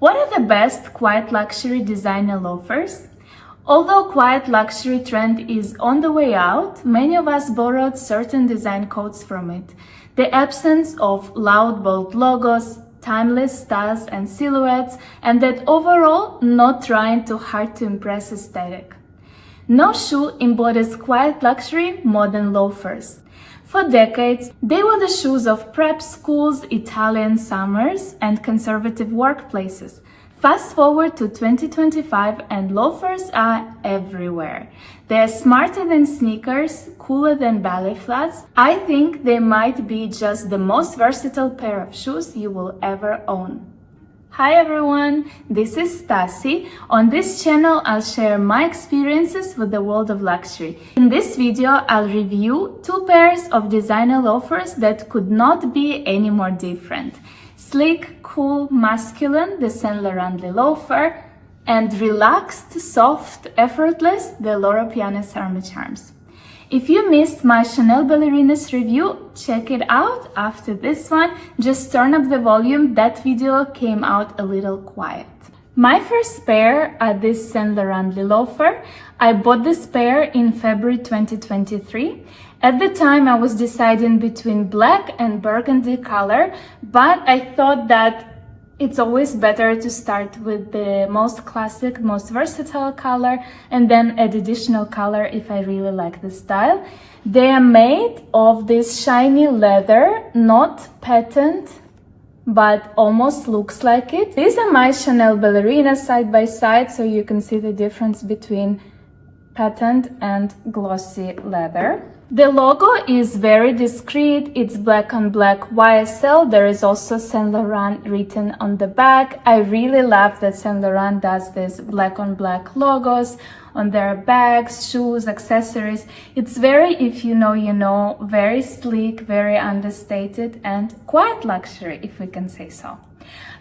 What are the best quiet luxury designer loafers? Although quiet luxury trend is on the way out, many of us borrowed certain design codes from it. The absence of loud, bold logos, timeless styles and silhouettes, and that overall not trying too hard to impress aesthetic. No shoe embodies quiet luxury more than loafers. For decades, they were the shoes of prep schools, Italian summers, and conservative workplaces. Fast forward to 2025 and loafers are everywhere. They're smarter than sneakers, cooler than ballet flats. I think they might be just the most versatile pair of shoes you will ever own. Hi everyone, this is Stasie. On this channel, I'll share my experiences with the world of luxury. In this video, I'll review 2 pairs of designer loafers that could not be any more different. Sleek, cool, masculine, the Saint Laurent Le Loafer, and relaxed, soft, effortless, the Loro Piana Army Charms. If you missed my Chanel ballerinas review, check it out after this one. Just turn up the volume, that video came out a little quiet. My first pair are this Saint Laurent Le Loafer. I bought this pair in February 2023. At the time I was deciding between black and burgundy color, but I thought that it's always better to start with the most classic, most versatile color and then add additional color if I really like the style. They are made of this shiny leather, not patent, but almost looks like it. These are my Chanel ballerinas side by side, so you can see the difference between patent and glossy leather. The logo is very discreet, it's black on black YSL. There is also Saint Laurent written on the back. I really love that Saint Laurent does this black on black logos on their bags, shoes, accessories. It's very, if you know, you know, very sleek, very understated and quiet luxury, if we can say so.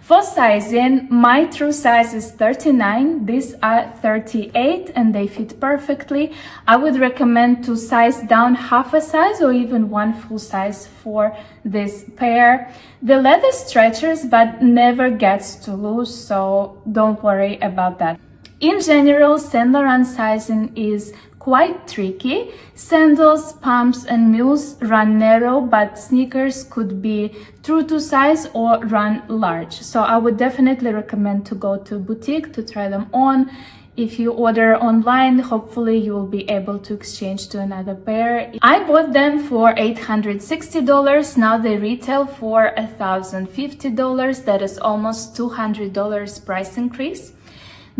For sizing, my true size is 39, these are 38 and they fit perfectly. I would recommend to size down half a size or even one full size for this pair. The leather stretches but never gets too loose, so don't worry about that. In general, Saint Laurent sizing is quite tricky. Sandals, pumps and mules run narrow, but sneakers could be true to size or run large. So I would definitely recommend to go to a boutique to try them on. If you order online, hopefully you will be able to exchange to another pair. I bought them for $860. Now they retail for $1,050. That is almost $200 price increase.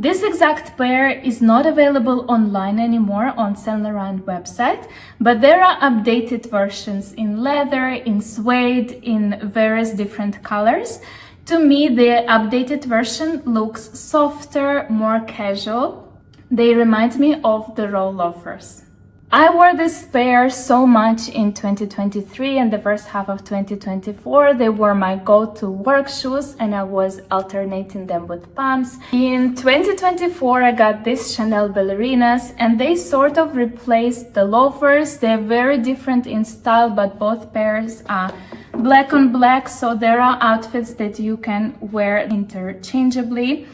This exact pair is not available online anymore on Saint Laurent website, but there are updated versions in leather, in suede, in various different colors. To me, the updated version looks softer, more casual. They remind me of the Loafers. I wore this pair so much in 2023 and the first half of 2024. They were my go-to work shoes and I was alternating them with pumps. In 2024, I got these Chanel ballerinas and they sort of replaced the loafers. They're very different in style, but both pairs are black on black, so there are outfits that you can wear interchangeably.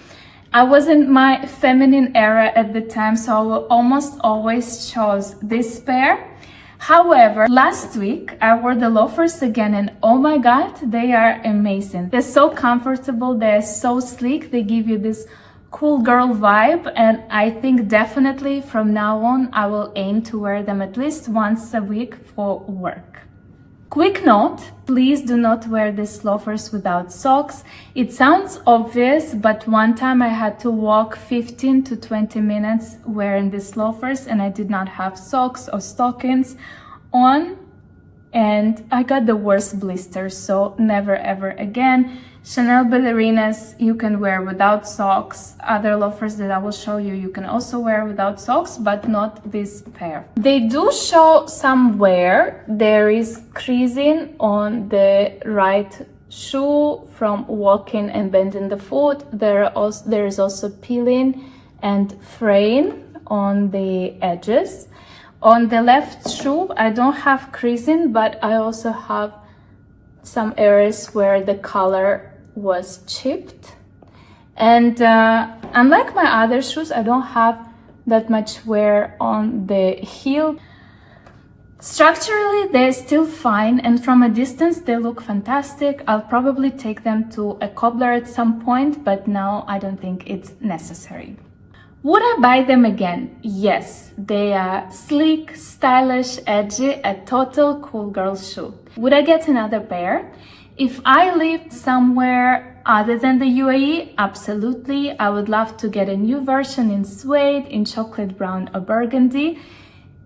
I was in my feminine era at the time, so I almost always chose this pair. However, last week I wore the loafers again and oh my god, they are amazing. They're so comfortable, they're so sleek, they give you this cool girl vibe, and I think definitely from now on I will aim to wear them at least once a week for work. Quick note, please do not wear these loafers without socks. It sounds obvious, but one time I had to walk 15 to 20 minutes wearing these loafers and I did not have socks or stockings on and I got the worst blisters, so never ever again. Chanel ballerinas you can wear without socks. Other loafers that I will show you, you can also wear without socks, but not this pair. They do show some wear. There is creasing on the right shoe from walking and bending the foot. There is also peeling and fraying on the edges. On the left shoe, I don't have creasing, but I also have some areas where the color was chipped. And unlike my other shoes, I don't have that much wear on the heel. Structurally, they're still fine, and from a distance they look fantastic. I'll probably take them to a cobbler at some point, but now I don't think it's necessary. Would I buy them again? Yes, they are sleek, stylish, edgy, a total cool girl shoe. Would I get another pair? If I lived somewhere other than the UAE, absolutely. I would love to get a new version in suede, in chocolate brown or burgundy.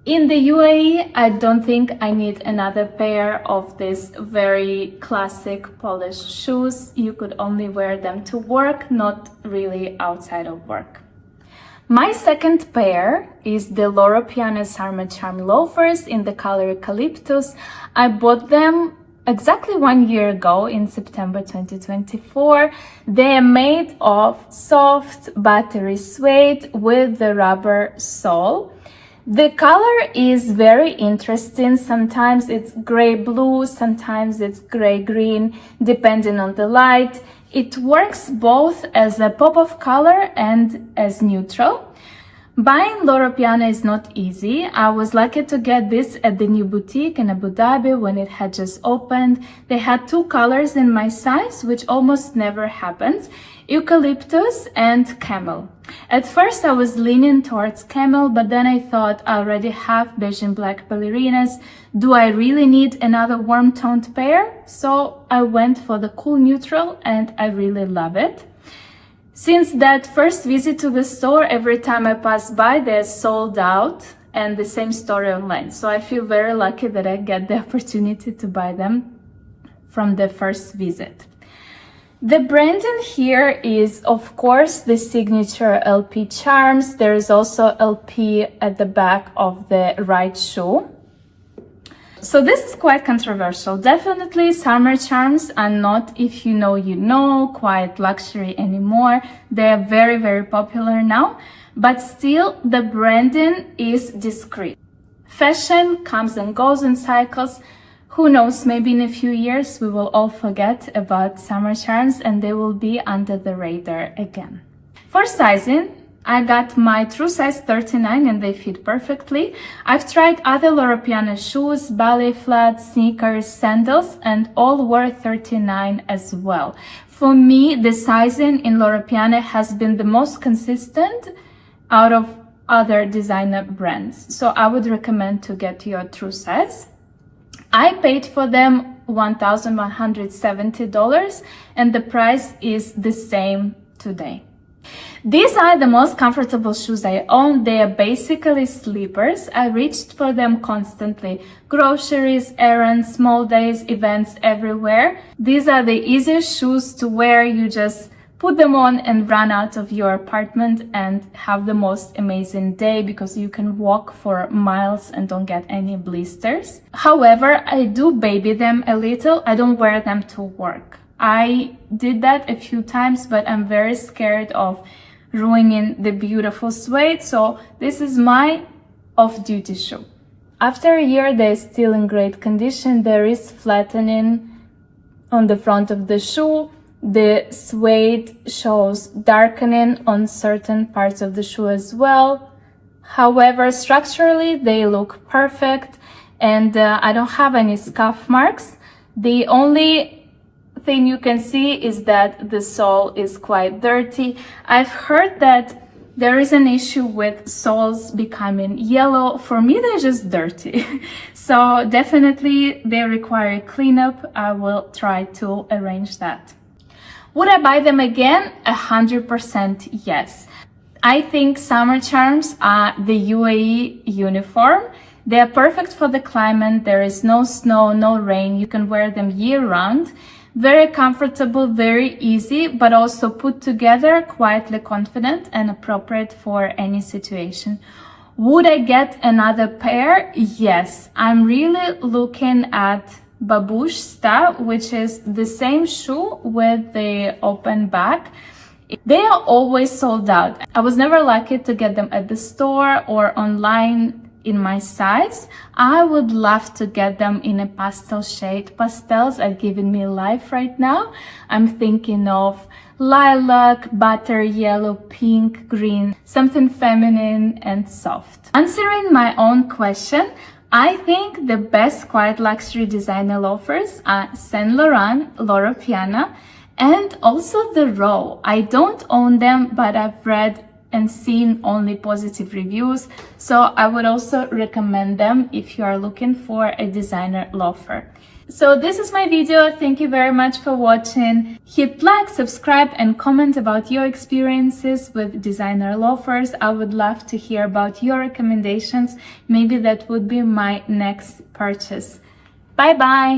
In the UAE, I don't think I need another pair of these very classic polished shoes. You could only wear them to work, not really outside of work. My second pair is the Loro Piana Summer Charm loafers in the color Eucalyptus. I bought them exactly 1 year ago in September 2024. They are made of soft buttery suede with the rubber sole. The color is very interesting. Sometimes it's gray blue, sometimes it's gray green, depending on the light. It works both as a pop of color and as neutral. Buying Loro Piana is not easy. I was lucky to get this at the new boutique in Abu Dhabi when it had just opened. They had 2 colors in my size, which almost never happens: eucalyptus and camel. At first I was leaning towards camel, but then I thought I already have beige and black ballerinas. Do I really need another warm toned pair? So I went for the cool neutral, and I really love it. Since that first visit to the store, every time I pass by, they're sold out, and the same story online. So I feel very lucky that I get the opportunity to buy them from the first visit. The branding here is, of course, the signature LP charms. There is also LP at the back of the right shoe. So this is quite controversial. Definitely summer charms are not if you know, quiet luxury anymore. They are very, very popular now, but still the branding is discreet. Fashion comes and goes in cycles. Who knows, maybe in a few years we will all forget about summer charms and they will be under the radar again. For sizing, I got my true size 39 and they fit perfectly. I've tried other Loro Piana shoes, ballet flats, sneakers, sandals, and all were 39 as well. For me, the sizing in Loro Piana has been the most consistent out of other designer brands. So I would recommend to get your true size. I paid for them $1,170 and the price is the same today. These are the most comfortable shoes I own. They are basically sleepers. I reached for them constantly. Groceries, errands, small days, events, everywhere. These are the easiest shoes to wear. You just put them on and run out of your apartment and have the most amazing day because you can walk for miles and don't get any blisters. However, I do baby them a little. I don't wear them to work. I did that a few times, but I'm very scared of ruining the beautiful suede, so this is my off-duty shoe. After a year, they're still in great condition. There is flattening on the front of the shoe. The suede shows darkening on certain parts of the shoe as well. However, structurally, they look perfect, and I don't have any scuff marks. The only thing you can see is that the sole is quite dirty. I've heard that there is an issue with soles becoming yellow. For me, they're just dirty. So definitely they require cleanup. I will try to arrange that. Would I buy them again? 100% yes. I think summer charms are the UAE uniform. They are perfect for the climate. There is no snow, no rain. You can wear them year round. Very comfortable, very easy, but also put together, quietly confident and appropriate for any situation. Would I get another pair? Yes. I'm really looking at Babouche Sta, which is the same shoe with the open back. They are always sold out. I was never lucky to get them at the store or online in my size. I would love to get them in a pastel shade. Pastels are giving me life right now. I'm thinking of lilac, butter yellow, pink, green, something feminine and soft. Answering my own question, I think the best quiet luxury designer loafers are Saint Laurent, Loro Piana, and also the Raw. I don't own them, but I've read and seen only positive reviews, so I would also recommend them if you are looking for a designer loafer. So this is my video. Thank you very much for watching. Hit like, subscribe, and comment about your experiences with designer loafers. I would love to hear about your recommendations. Maybe that would be my next purchase. Bye bye!